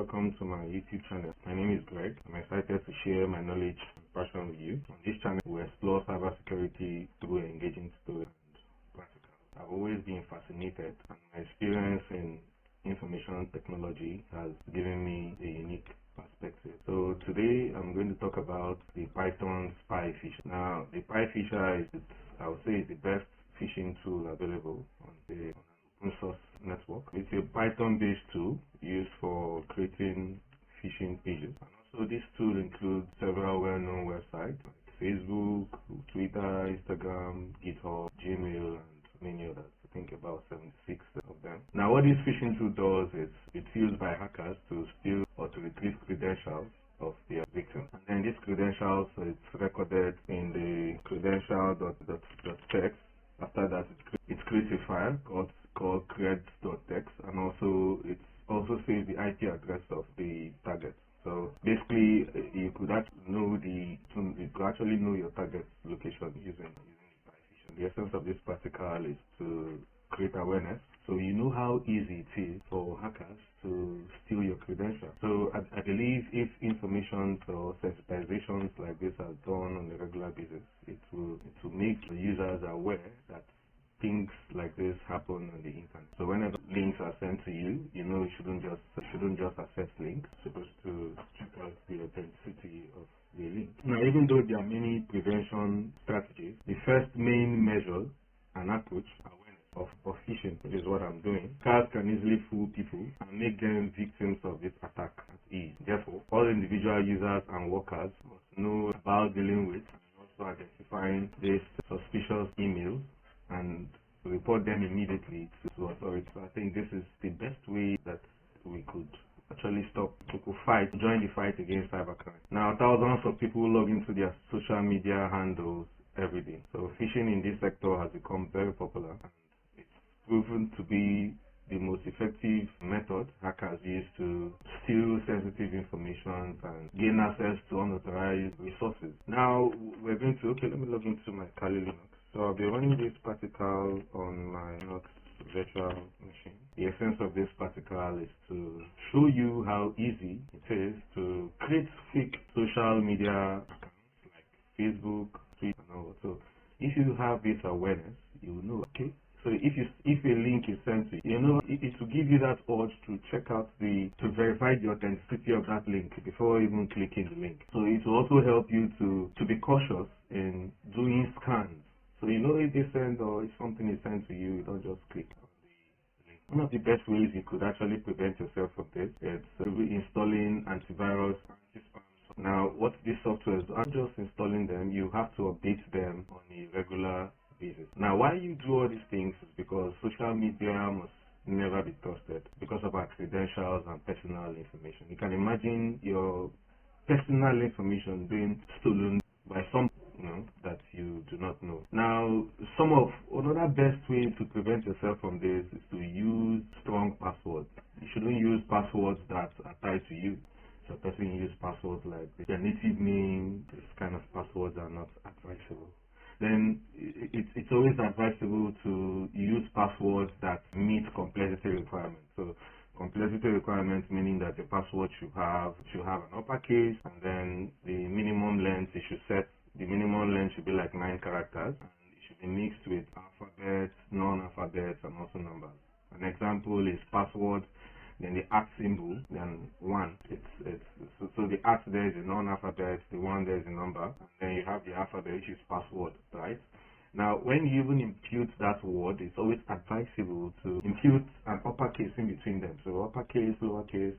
welcome to my YouTube channel. My name is Greg. I'm excited to share my knowledge and passion with you. On this channel, we explore cybersecurity through engaging stories and practical. I've always been fascinated, and my experience in information technology has given me a unique perspective. So today, I'm going to talk about the Python's PyPhisher. Now, the PyPhisher is, I would say, the best phishing tool available on an open source network. It's a Python-based tool used for creating phishing pages. And also, this tool includes several well-known websites like Facebook, Twitter, Instagram, GitHub, Gmail, and many others. I think about 76 of them. Now, what this phishing tool does is it's used by hackers to steal or to retrieve credentials of their victims. And then these credentials, it's recorded in the credential.txt. After that, it creates a file called creds.txt, and also it also saves the IP address of the target. So basically, you could actually know your target's location using the PyPhisher. The essence of this practical is to create awareness, so you know how easy it is for hackers to steal your credentials. So I believe if information or sensitizations like this are done on a regular basis, it will make the users aware that things like this happen on the internet. So whenever links are sent to you, you know you shouldn't just access links. You're supposed to check out the authenticity of the link. Now, even though there are many prevention strategies, the first main measure and approach of phishing, which is what I'm doing. Hackers can easily fool people and make them victims of this attack at ease. Therefore, all individual users and workers must know about dealing with and also identifying these suspicious emails and report them immediately to authorities. So I think this is the best way that we could actually join the fight against cybercrime. Now, thousands of people log into their social media handles every day. So phishing in this sector has become very popular, and it's proven to be the most effective method hackers use to steal sensitive information and gain access to unauthorized resources. Now, let me log into my Kali Linux. So I'll be running this practical on my Linux virtual machine. The essence of this practical is to show you how easy it is to create fake social media accounts like Facebook, Twitter, and all. So if you have this awareness, you will know, okay. So if a link is sent to you, you know, it will give you that urge to check out to verify the authenticity of that link before even clicking the link. So it will also help you to be cautious in doing scans. So you know if they send or if something is sent to you, you don't just click on the link. One of the best ways you could actually prevent yourself from this is installing antivirus, anti-spam. Now, what these softwares are, just installing them, you have to update them on a regular basis. Now, why you do all these things is because social media must never be trusted because of our credentials and personal information. You can imagine your personal information being stolen by some that you do not know. Now, another best way to prevent yourself from this is to use strong passwords. You shouldn't use passwords that are tied to you. So a person use passwords like their native name. This kind of passwords are not advisable. Then it's always advisable to use passwords that meet complexity requirements. So complexity requirements meaning that the password should have an uppercase, and then the minimum length should be like 9 characters, and it should be mixed with alphabets, non-alphabets, and also numbers. An example is password, then the @ symbol, then 1. So the @ there is a non-alphabet, the 1 there is a number, and then you have the alphabet, which is password, right? Now, when you even impute that word, it's always advisable to impute an uppercase in between them. So uppercase, lowercase,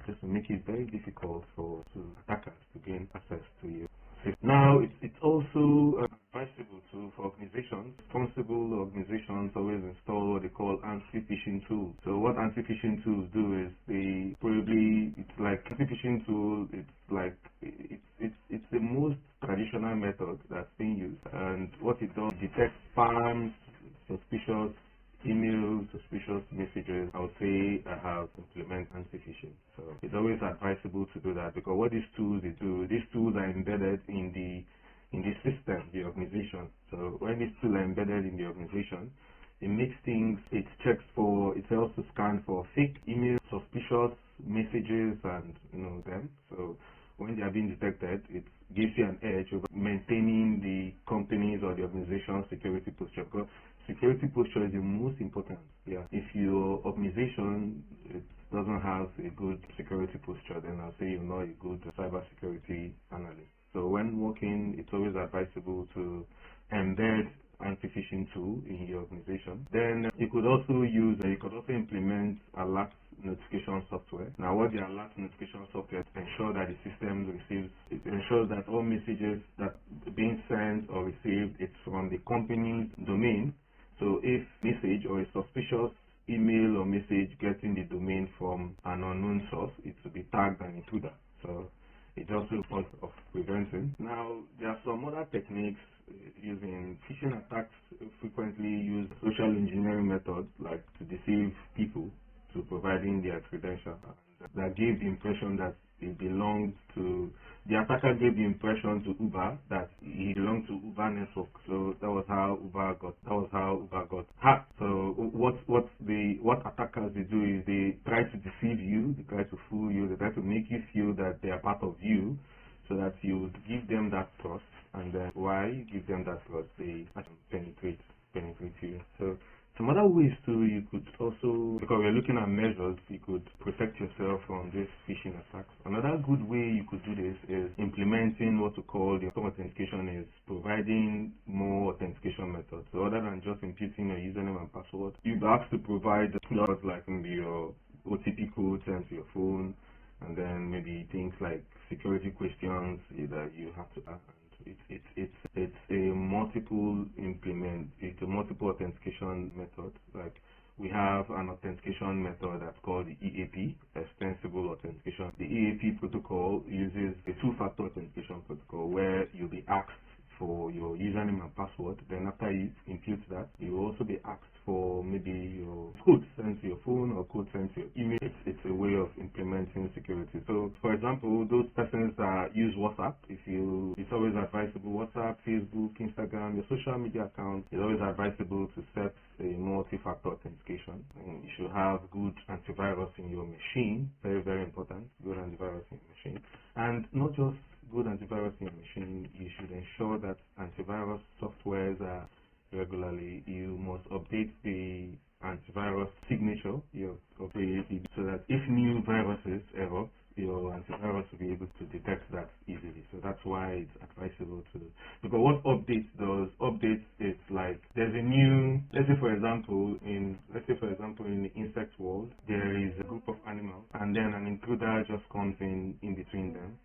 just to make it very difficult for attackers to gain access to you. Now, it's also advisable for organizations. Responsible organizations always install what they call anti-phishing tools. So what anti-phishing tools do is anti-phishing tool. It's the most traditional method that's being used, and what it does, it detects spams, suspicious emails, suspicious messages. I would say I have implemented anti-phishing. So it's always advisable to do that, because what these tools do, these tools are embedded in the system, the organization. So when these tools are embedded in the organization, it makes things, it helps to scan for fake emails, suspicious messages and them. So when they are being detected, it gives you an edge over maintaining the company's or the organization's security posture. Because security posture is the most important. Yeah. If your organization doesn't have a good security posture, then I'll say you're not a good cybersecurity analyst. So when working, it's always advisable to embed anti-phishing tool in your organization. Then you could also implement alert notification software. Now, what the alert notification software ensure that the system it ensures that all messages that are being sent or received, it's from the company's domain. So if message or a suspicious email or message getting the domain from an unknown source, it will be tagged an intruder. So it's also part of preventing. Now, there are some other techniques using phishing attacks. Frequently use social engineering methods like to deceive people to providing their credentials that give the impression that it belongs to the attacker. Gave the impression to Uber that he belonged to Uber network. So that was how Uber got hacked. So what attackers they do is they try to deceive you, they try to fool you, they try to make you feel that they are part of you, so that you would give them that trust. And then why you give them that trust, they penetrate you. So some other ways too, you could also, because we're looking at measures, you could protect yourself from these phishing attacks. Another good way you could do this is implementing what we call the authentication, is providing more authentication methods. So other than just imputing your username and password, you'd asked to provide things like maybe your OTP code sent to your phone, and then maybe things like security questions that you have to ask. It's a multiple authentication method. Like we have an authentication method that's called the EAP, extensible authentication. The EAP protocol uses a two-factor authentication protocol where you'll be asked for your username and password. Then after you impute that, you will also be asked for maybe your code sent to your phone or code sent to your email. It's a way of implementing security. So for example, those persons that use WhatsApp, it's always advisable, WhatsApp, Facebook, Instagram, your social media accounts, it's always advisable to set a multi-factor authentication. And you should have good antivirus in your machine. Very, very important, good antivirus in your machine. And not just good antivirus in your machine, you should ensure that antivirus softwares are regularly. You must update the antivirus signature, so that if new viruses erupt, your antivirus will be able to detect that easily. So that's why it's advisable to do. Because what updates does, it's like there's a new, let's say for example in the insect world, there is a group of animals, and then an intruder just comes in between them.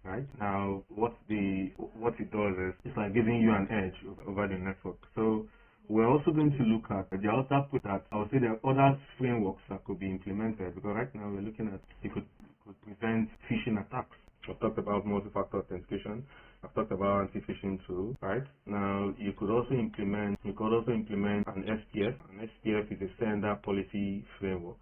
Right now, what it does is it's like giving you an edge over the network. So we're also going to look at the output that I would say there are other frameworks that could be implemented, because right now we're looking at it could prevent phishing attacks. I've talked about multi-factor authentication. I've talked about anti-phishing tool. Right now, you could also implement an SPF. An SPF is a standard policy framework.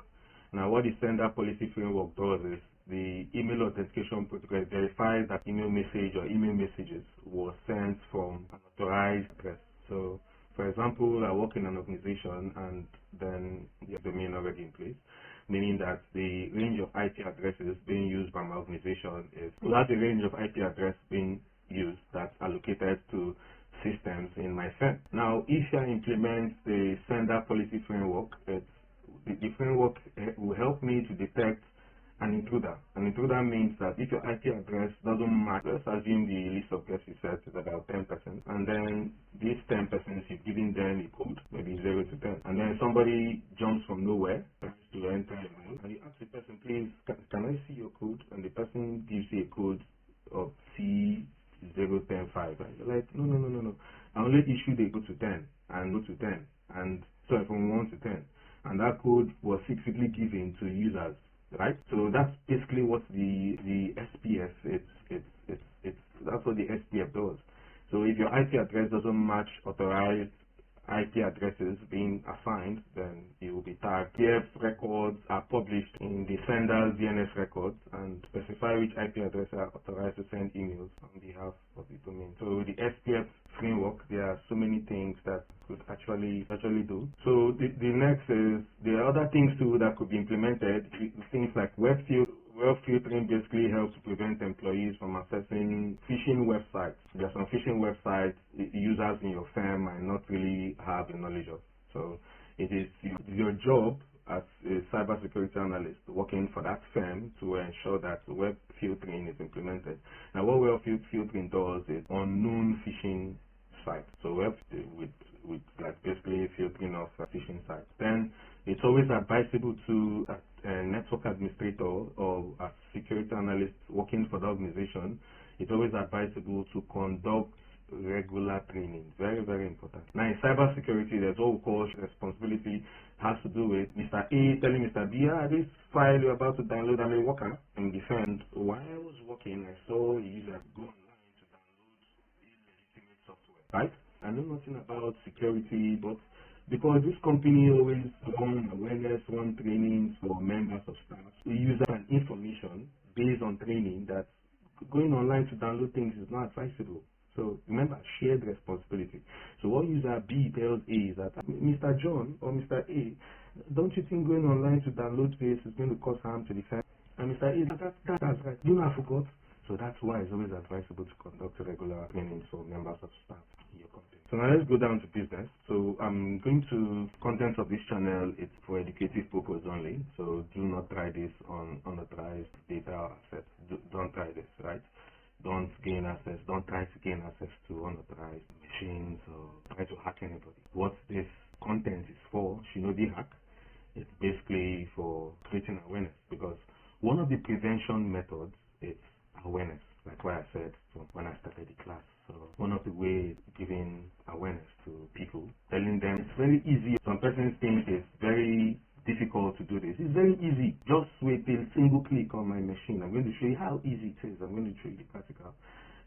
Now, what the standard policy framework does is the email authentication protocol verifies that email message or email messages were sent from an authorized address. So, for example, I work in an organization and then you have the domain already in place, meaning that the range of IP addresses being used by my organization that's the range of IP address being used that's allocated to systems in my firm. Now, if I implement the standard policy framework, the framework will help me to detect an intruder. An intruder means that if your IP address doesn't match, let's assume the list of guests you set is about 10%, and then these 10%, you've given them a code, maybe 0 to 10, and then somebody jumps from nowhere to enter a room, and you ask the person, please, can I see your code? And the person gives you a code of C0105, and you're like, no. I only issued a code to 10, and go to 10, and so from 1 to 10, and that code was secretly given to users. Right, so that's basically what the SPF that's what the SPF does. So if your IP address doesn't match authorized IP addresses being assigned, then it will be tagged. SPF records are published in the sender's DNS records and specify which IP address are authorized to send emails on behalf of the domain. So with the SPF framework, there are so many things that could actually do. So the next is, there are other things too that could be implemented. Things like web filtering basically helps prevent employees from accessing phishing websites. There are some phishing websites users in your firm might not really have the knowledge of. So it is your job as a cybersecurity analyst working for that firm to ensure that web filtering is implemented. Now, what web filtering does is unknown phishing sites. So web with like basically filtering of phishing sites. Then it's always advisable to a network administrator or a security analyst working for the organization. It's always advisable to conduct regular training. Very, very important. Now, in cybersecurity, there's what we call responsibility. Has to do with Mr. A telling Mr. B, this file you're about to download, I'm a worker in defense. While I was working, I saw a user go online to download illegitimate software. Right? I know nothing about security, but because this company always run awareness, run trainings for members of staff, we use that information based on training that going online to download things is not advisable. So remember, shared responsibility. So what user B tells A is that, Mr. John or Mr. A, don't you think going online to download this is going to cause harm to the family? And Mr. A, that's right. You know, I forgot. So that's why it's always advisable to conduct regular trainings for members of staff in your company. So now let's go down to business. So I'm going to, content of this channel, it's for educative purpose only. So do not try this on unauthorized data or assets. Don't try this, right? Don't try to gain access to unauthorized machines or try to hack anybody. What this content is for, Shinobi hack, it's basically for creating awareness, because one of the prevention methods is awareness, like what I said when I started the class. So one of the ways giving awareness to people, telling them it's very easy. Some persons think it's very difficult to do this. It's very easy. Just with a single click on my machine. I'm going to show you how easy it is. I'm going to show you the practical.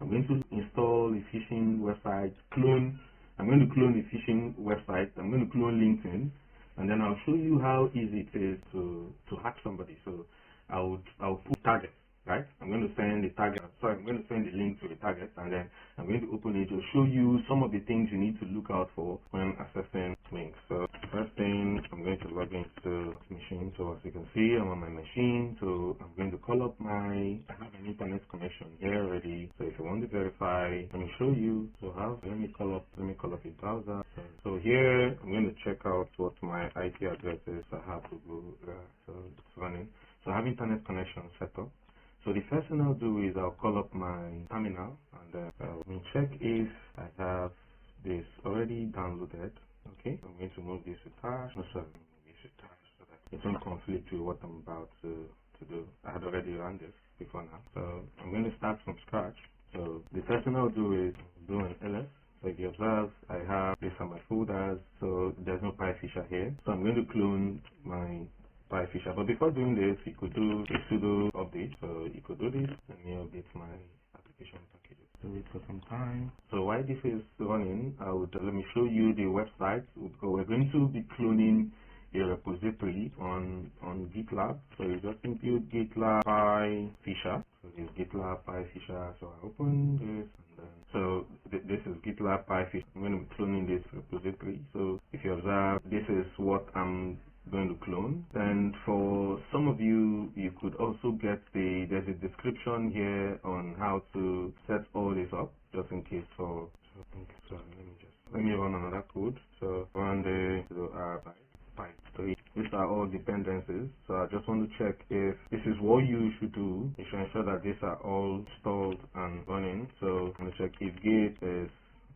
I'm going to install a phishing website, I'm going to clone a phishing website. I'm going to clone LinkedIn, and then I'll show you how easy it is to hack somebody. So I'll put targets. Right? I'm going to send the target, I'm going to send the link to the target, and then I'm going to open it to show you some of the things you need to look out for when accessing links. So first thing, I'm going to log into this machine. So as you can see, I'm on my machine. So I'm going to call up I have an internet connection here already. So if you want to verify, let me show you. So let me call up a browser. So here, I'm going to check out what my IP address is. I have Google, so it's running. So I have internet connection set up. So the first thing I'll do is I'll call up my terminal, and then I'll check if I have this already downloaded. Okay, I'm going to move this to task. No, sorry, move this to task so that it won't conflict with what I'm about to do. I had already run this before now. So I'm going to start from scratch. So the first thing I'll do is do an ls. So if you observe, I have this on my folders, so there's no PyPhisher here. So I'm going to clone my PyPhisher. But before doing this, you could do a sudo update. So you could do this. Let me update my application packages. Do it for some time. So while this is running, let me show you the website. We're going to be cloning a repository on GitLab. So you just include GitLab PyPhisher. So this GitLab PyPhisher. So I open this, and then so this is GitLab PyPhisher. I'm going to be cloning this repository. So if you observe, this is what I'm going to clone. And for some of you, you could also get there's a description here on how to set all this up, just in case for let me run another code. So run the pipe3. These are all dependencies. So I just want to check if this is what you should do. You should ensure that these are all installed and running. So I'm going to check if gate is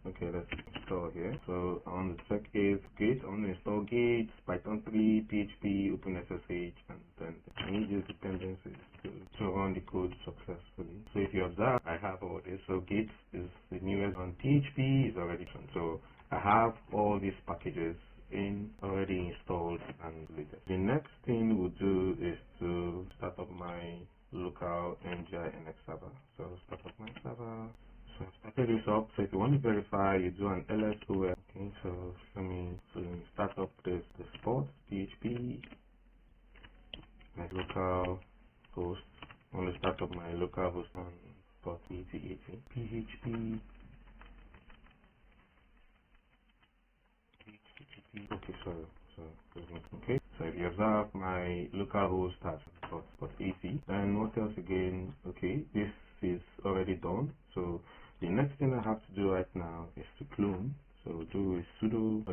okay. Let's install here. So I want to check if Gate. I want to install Gate, Python 3, PHP, OpenSSH, and then I need these dependencies to run the code successfully. So if you observe, I have all this. So Gate is the newest one. PHP is already done. So I have all these packages already installed and deleted. The next thing we'll do is to start up my local NGI NX server. So start up my server. So I started this up. So if you want to verify, you do an LSOL. Okay, so let me start up this port PHP, my local host. I want to start up my local host on port 8080 PHP. Okay, okay. So if you observe my local host has port 80, then what else again? Okay, this is already done. So the next thing I have to do right now is to clone. So do a sudo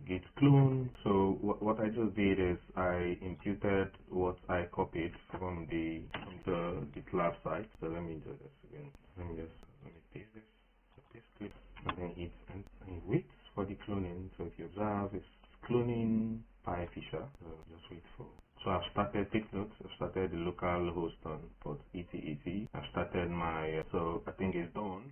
git clone. So what I just did is I imputed what I copied from the GitLab site. So let me do this again. Let me paste this. So paste clip and then hit and wait for the cloning. So if you observe, it's cloning PyPhisher. So just wait for. So I've started, take notes, I've started the local host on port 8080. I've started my, so I think it's done.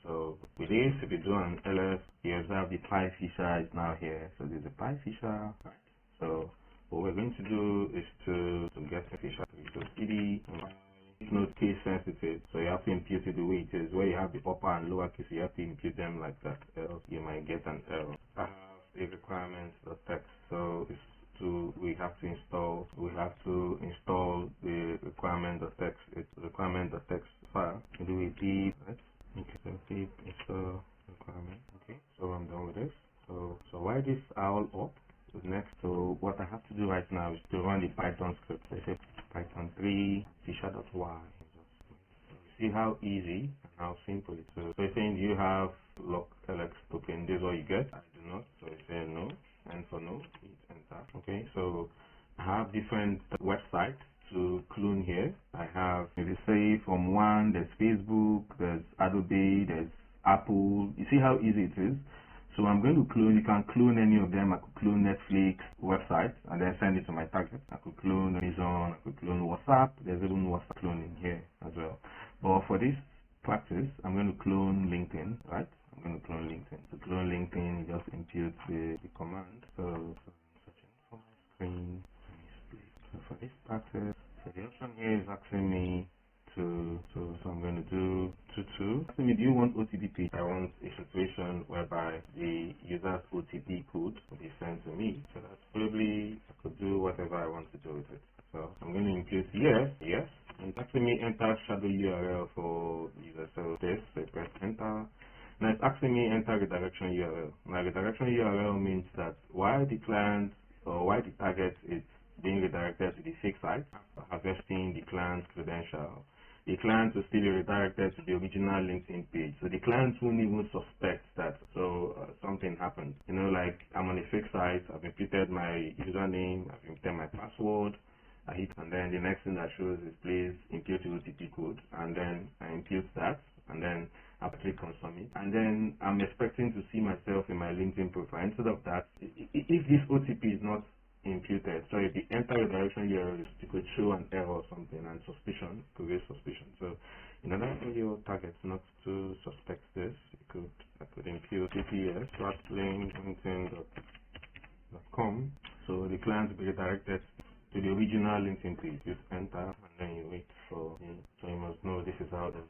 So with this, if you do an ls, you observe the PyPhisher is now here. So there's a PyPhisher. Right. So what we're going to do is to get the Fisher. So cd, it's not case sensitive. So you have to impute it the way it is. Where you have the upper and lower case, you have to impute them like that. Else you might get an error. I have the requirements, the text. So it's we have to install the requirement.text file. We do a pip, right? Okay, so pip install requirement. Okay, so I'm done with this. So while this are all up, so next, so what I have to do right now is to run the Python script. So I say Python 3 Fisher.y. See how easy and how simple it is. So it's saying, do you have loclx token? This is what you get. I do not. So it's saying no. And for no, hit enter. Okay, so I have different websites to clone here. I have, if you say from one, there's Facebook, there's Adobe, there's Apple. You see how easy it is. So I'm going to clone. You can clone any of them. I could clone Netflix website and then send it to my target. I could clone Amazon. I could clone WhatsApp. There's even WhatsApp cloning here as well. But for this practice, I'm going to clone LinkedIn, right? I'm going to clone LinkedIn. To clone LinkedIn, you just impute the command. So I'm searching for my screen. Let me split. So for this practice, so the option here is asking me to, so I'm going to do to. Asking me, do you want OTP page? I want a situation whereby the user's OTP code will be sent to me. So that's probably, I could do whatever I want to do with it. So I'm going to impute yes. And it's asking me enter shadow URL for the user. So this, so press enter. Now it's asking me enter redirection URL. Now redirection URL means that while the client or while the target is being redirected to the fake site, after harvesting the client's credential, the client will still be redirected to the original LinkedIn page. So the client won't even suspect that something happened. You know, like I'm on a fake site, I've imputed my username, I've imputed my password, I hit, and then the next thing that shows is please impute your OTP code, and then I impute that, and then I click on submit, and then I'm expecting to see myself in my LinkedIn profile. Instead of that, if this OTP is not imputed, so if the enter redirection URL it could show an error or something, and suspicion could raise suspicion. So in order for your targets not to suspect this, I could impute cps/link.linkedin.com, so the client will be redirected to the original LinkedIn page. Just enter and then you wait for so you must know this is how the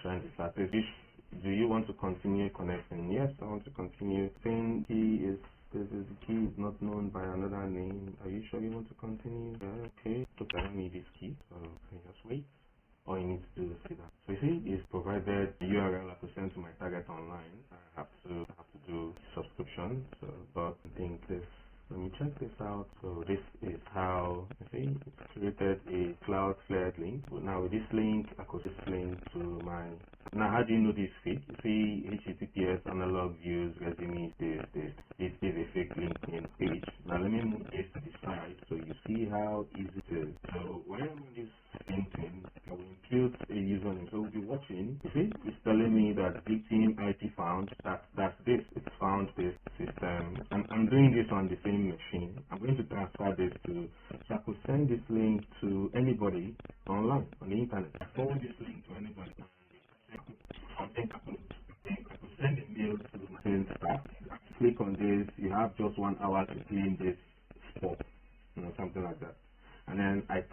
trying to start. Do you want to continue connecting? Yes, I want to continue. Saying key is the key is not known by another name. Are you sure you want to continue? Yeah, okay. Look, I don't need this key, so you just wait. All you need to do is see that. So you see, it's provided the URL I could send to my target online. I have to do subscription. So, but I think this. Let me check this out. So this is how, you see, it's created a Cloudflare link. Now with this link, I could just link to my, now how do you know this fake? You see, HTTPS analog views resume this is a fake LinkedIn page. Now let me move this to the side so you see how easy it is. So when I'm on this LinkedIn, I will impute a username. So we'll be watching, you see, it's telling me that victim IP found, that's this, it's found this system. I'm doing this on the same machine. I'm going to transfer this to, so I could send this link to anybody online on the internet. I forward this link to anybody. I think I could send a mail to my staff. Click on this. You have just 1 hour to clean this spot, something like that. And then I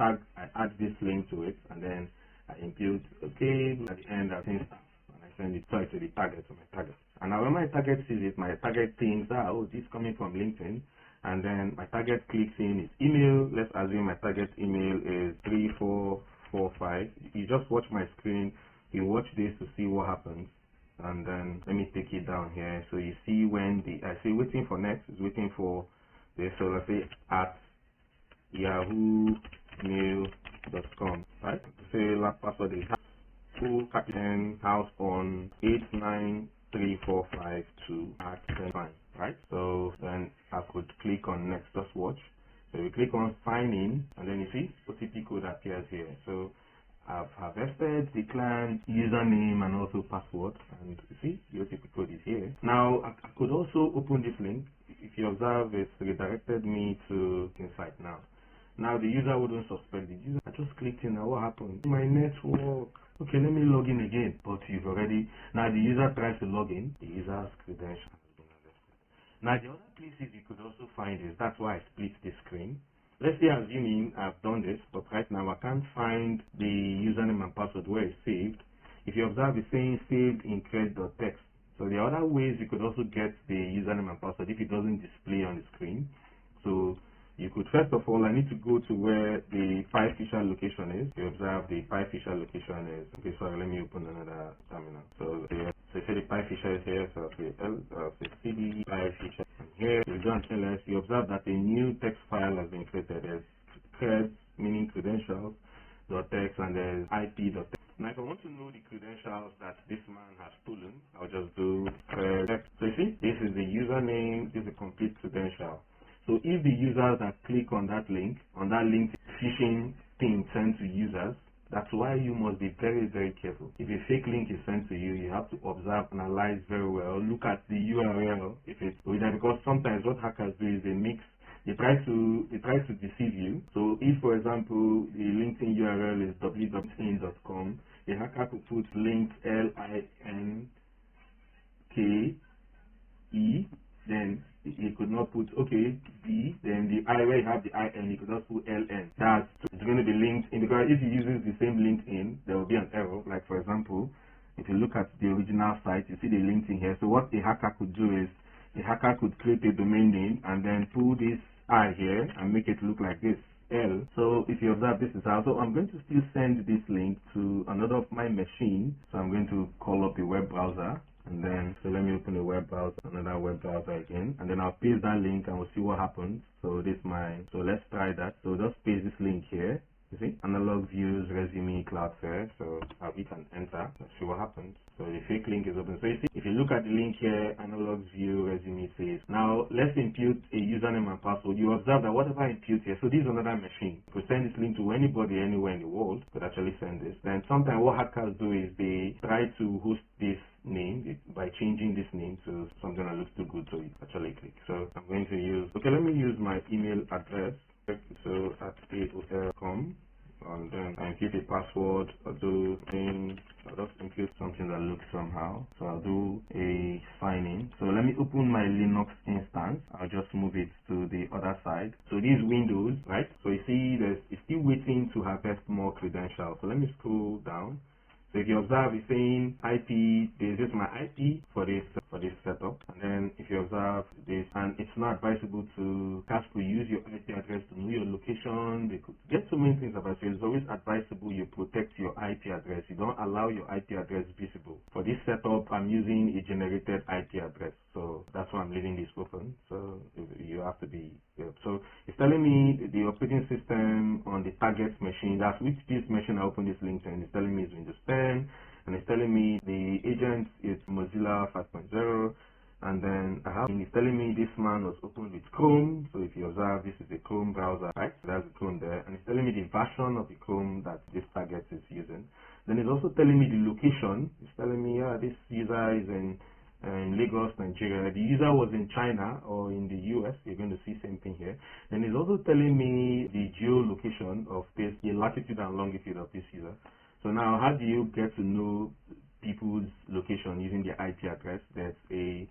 add this link to it, and then I impute. Okay, at the end I think staff, and send it to the target, to my target. And now when my target sees it, my target thinks, oh, this is coming from LinkedIn. And then my target clicks in its email. Let's assume my target email is 3445. You just watch my screen. You watch this to see what happens. And then let me take it down here. So you see when I say waiting for next, is waiting for this. So let's say at yahoomail.com, right? Say last password is full captain house on 893452 at 10 fine, right? So then I could click on next, just watch. So you click on sign in, and then you see OTP code appears here. So I've harvested the client username and also password, and you see the OTP code is here. Now I could also open this link. If you observe, it's redirected me to inside now. Now the user wouldn't suspect the user. I just clicked in. Now what happened? My network. Okay, let me log in again. But you've already, now the user tries to log in. The user's credentials has been harvested. Now the other places you could also find is, that's why I split the screen. Let's say, assuming I've done this, but right now I can't find the username and password where it's saved. If you observe, it's saying saved in cred.txt. So there are other ways you could also get the username and password if it doesn't display on the screen. So you could, first of all, I need to go to where the PyPhisher location is. You observe the PyPhisher location is, okay, sorry, let me open another terminal. So you say the PyPhisher is here, so I'll say cd PyPhisher. And here, you go and ls, you observe that a new text file has been created. There's creds, meaning credentials, .txt, and there's ip.txt. Now, if I want to know the credentials that this man has stolen, I'll just do cred. So you see, this is the username, this is a complete credential. So if the users that click on that link phishing thing sent to users, that's why you must be very, very careful. If a fake link is sent to you, you have to observe, analyze very well, look at the URL if it's whether, because sometimes what hackers do is they try to deceive you. So if, for example, the LinkedIn URL is www.linkedin.com, the hacker could put link LINKE, then he could not put D, then the I, where you have the IN, he could not put LN. That's it's going to be linked in, because if he uses the same LinkedIn, there will be an error. Like, for example, if you look at the original site, you see the LinkedIn here. So what the hacker could do is, the hacker could create a domain name and then pull this I here and make it look like this, L. So if you observe, this is how. So I'm going to still send this link to another of my machine. So I'm going to call up a web browser. And then, so let me open a web browser, another web browser again, and then I'll paste that link and we'll see what happens. So this so let's try that. So just paste this link here. You see, analog views, resume, Cloudflare. So I'll hit and enter. Let's see what happens. So the fake link is open. So you see, if you look at the link here, analog view, resume says. Now let's impute a username and password. You observe that whatever I impute here, so this is another machine. You could send this link to anybody, anywhere in the world, could actually send this. Then sometimes what hackers do is they try to host this name by changing this name to something that looks too good, so you actually click. So I'm going to use, let me use my email address. So at aol.com, and then I impute a password. I'll just impute something that looks somehow. So I'll do a sign in. So let me open my Linux instance. I'll just move it to the other side. So these Windows, right? So you see it's still waiting to harvest more credentials. So let me scroll down. So if you observe, it's saying IP, this is my IP for this setup. And then if you observe this, and it's not advisable to use your IP address to know your location. They could get so many things about it. It's always advisable you protect your IP address. You don't allow your IP address visible. For this setup, I'm using a generated IP address. So that's why I'm leaving this open. So you have to be, so it's telling me the operating system on the target machine. That's which this machine I opened this link to, and it's telling me it's Windows 10, and it's telling me the agent is Mozilla 5.0, and then it's telling me this man was opened with Chrome. So if you observe, this is a Chrome browser, right? So that's the Chrome there, and it's telling me the version of the Chrome that this target is using. Then it's also telling me the location. It's telling me, this user is in Lagos, Nigeria. The user was in China or in the US. You're going to see same thing here. Then it's also telling me the geolocation of this, the latitude and longitude of this user. So now, how do you get to know people's location using their IP address? There's a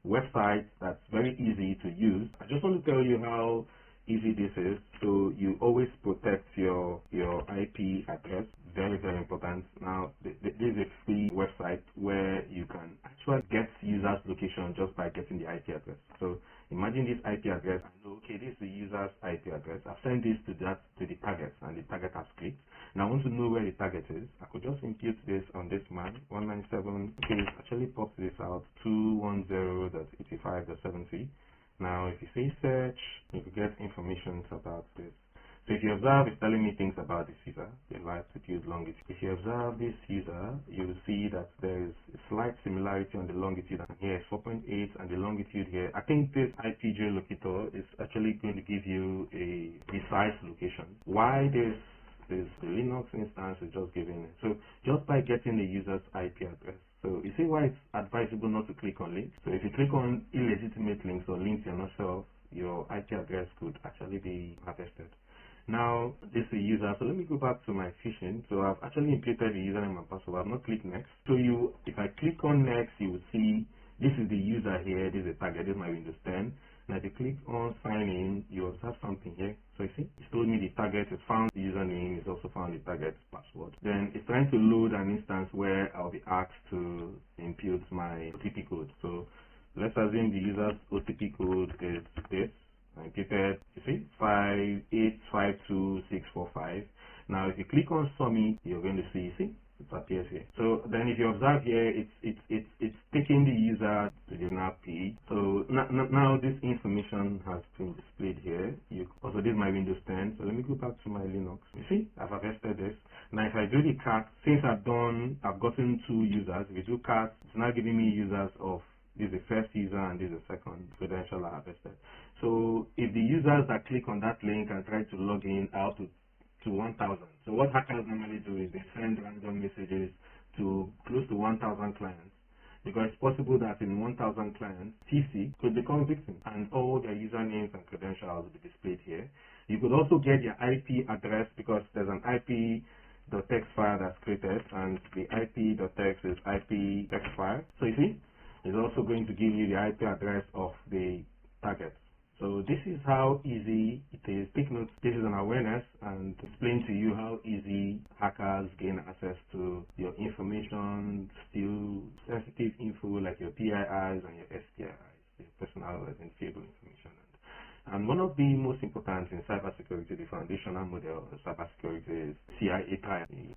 website that's very easy to use. I just want to tell you how easy this is. So you always protect your IP address. Very, very important. Now, this is a free website where you can actually get users' location just by getting the IP address. So imagine this IP address. I know, okay, this is the user's IP address. I've sent this to the target, and the target has clicked. Now I want to know where the target is. I could just impute this on this man, 197. Okay, it actually pops this out, 210.85.73. Now, if you say search, you could get information about this. So if you observe, it's telling me things about this user, the latitude, longitude. If you observe this user, you will see that there is a slight similarity on the longitude, and here is 4.8, and the longitude here. I think this IP geolocator is actually going to give you a precise location. Why this is the Linux instance is just giving it. So just by getting the user's IP address. So you see why it's advisable not to click on links. So if you click on illegitimate links or links you're not sure of, your IP address could actually be harvested. Now, this is a user. So let me go back to my phishing. So I've actually imputed the username and password. I've not clicked next. So if I click on next, you will see this is the user here. This is the target. This is my Windows 10. Now, if you click on sign in, you observe something here. So you see, it's told me the target is found, the username is also found, the target password. Then it's trying to load an instance where I'll be asked to impute my OTP code. So let's assume the user's OTP code is this. I imputed, you see, 5852645. Now, if you click on submit, you're going to see, you see, it appears here. So then if you observe here, it's taking the user to the now page. So now this information has been displayed here. Also, this is my Windows 10. So let me go back to my Linux. You see, I've harvested this. Now if I do the cat, since I've gotten 2 users. If you do cat, it's now giving me users of this is the first user and this is the second credential I harvested. So if the users that click on that link and try to log in out to 1,000. So what hackers normally do is they send random messages to close to 1,000 clients, because it's possible that in 1,000 clients, TC could become victim and all their usernames and credentials will be displayed here. You could also get your IP address, because there's an IP.txt file that's created, and the IP.txt is IP text file. So you see, it's also going to give you the IP address of the target. So this is how easy it is. Take note, this is an awareness and explain to you how easy hackers gain access to your information, steal sensitive info like your PIIs and your SPIIs, your personal identifiable information. And one of the most important in cybersecurity, the foundational model of cybersecurity is CIA,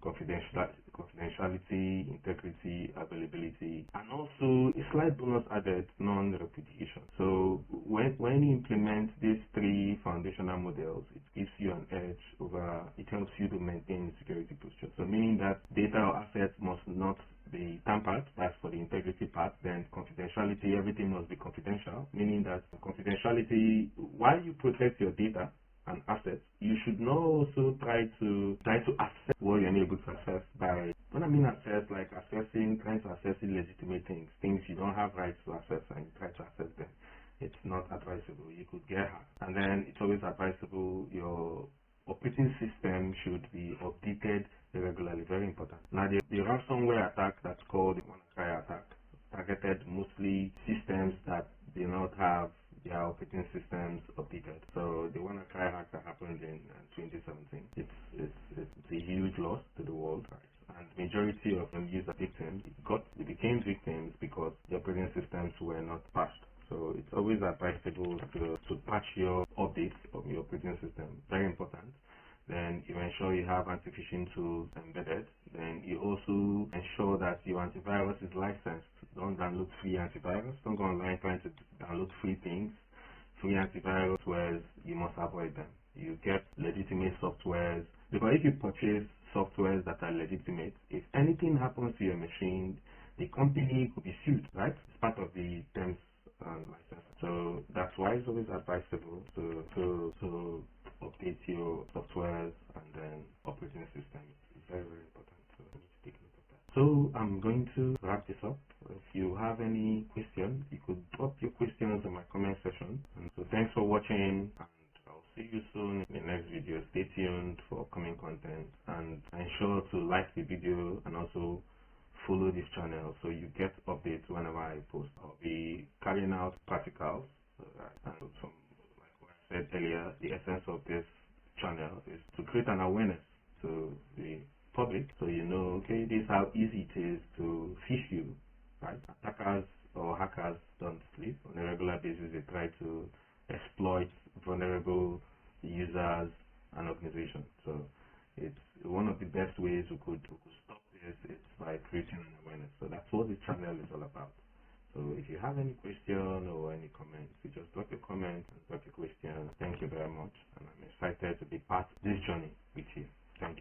confidentiality, integrity, availability, and also a slight bonus added, non-repudiation. So when you implement these 3 foundational models, it gives you an edge over, it helps you to maintain security posture. So meaning that data or assets must not be tampered, that's for the integrity part. Then confidentiality, everything must be confidential, meaning that confidentiality, while you protect your data and assets, you should not also try to access what you're unable to access by, when I mean access, like trying to access illegitimate things you don't have rights to access, and you try to access them. It's not advisable. You could get hacked. And then it's always advisable your operating system should be updated regularly. Very important. Now, the ransomware attack that's called the WannaCry attack targeted mostly systems that do not have their operating systems updated. So the WannaCry hack that happened in 2017, it's a huge loss to the world, right? And majority of them user victims they became victims because the operating systems were not patched. So it's always advisable to patch your updates of your operating system. Very important. Then you ensure you have anti-phishing tools embedded. Then you also ensure that your antivirus is licensed. Don't download free antivirus. Don't go online trying to download free things. Free antivirus softwares, you must avoid them. You get legitimate softwares, because if you purchase softwares that are legitimate, if anything happens to your machine, the company could be sued, right? It's part of the terms and license. So that's why it's always advisable to update your softwares and then operating systems. It's very, very important. So you need to take note of that. So I'm going to wrap this up. If you have any questions, you could drop your questions in my comment section. And so thanks for watching, and I'll see you soon in the next video. Stay tuned for upcoming content, and ensure to like the video and also follow this channel so you get updates whenever I post. I'll be carrying out practicals and some likewise said earlier, the essence of this channel is to create an awareness to the public, so you know, okay, this is how easy it is to phish you, right? Attackers or hackers don't sleep. On a regular basis, they try to exploit vulnerable users and organizations. So it's one of the best ways we could stop this is by creating an awareness. So that's what the channel is all about. So if you have any question or any comments, you just drop a comment and drop a question. Thank you very much, and I'm excited to be part of this journey with you. Thank you.